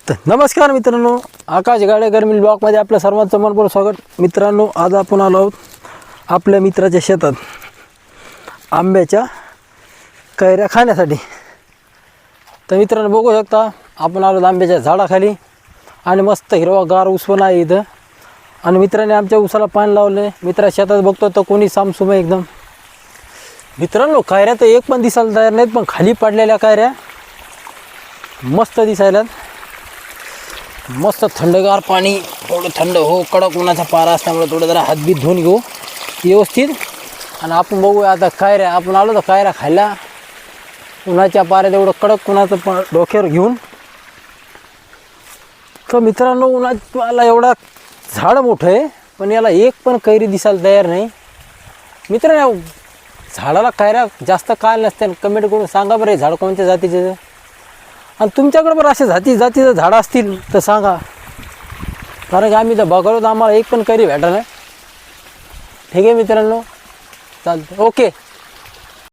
तर नमस्कार मित्रांनो, आकाश गाडे गर्मिल ब्लॉकमध्ये आपल्या सर्वांचं मनपूर्वक स्वागत. मित्रांनो, आज आपण आलो आहोत आपल्या मित्राच्या शेतात आंब्याच्या कैऱ्या खाण्यासाठी. तर मित्रांनो बघू शकता, आपण आलो आंब्याच्या झाडाखाली आणि मस्त हिरवागार उसवण आहे इथं. आणि मित्रांनी आमच्या उसाला पाणी लावले. मित्रा शेतात बघतो तर कोणी सामसुम आहे एकदम. मित्रांनो, कैऱ्या तर एक पण दिसायला तयार नाहीत, पण खाली पडलेल्या कैऱ्या मस्त दिसायला. मस्त थंडगार पाणी, थोडं थंड हो, कडक उन्हाचा पारा असल्यामुळे थोडं जरा हातबीत धुवून घेऊ व्यवस्थित. आणि आपण बघूया आता कैऱ्या. आपण आलो तर कैऱ्या खायला उन्हाच्या पाऱ्यात एवढं कडक उन्हाचं डोक्यावर घेऊन. तर मित्रांनो, उन्हाचं एवढा झाड मोठं आहे, पण याला एक पण कैरी दिसायला तयार नाही. मित्रांनो, झाडाला कैऱ्या जास्त काय नसते, कमेंट करून सांगा बरं, झाड कोणत्या जातीचे. आणि तुमच्याकडे बरं असे जातीचं झाडं असतील तर सांगा, कारण की आम्ही तर बघालो तर आम्हाला एक पण कैरी भेटा नाही. ठीक आहे मित्रांनो, चालतं, ओके.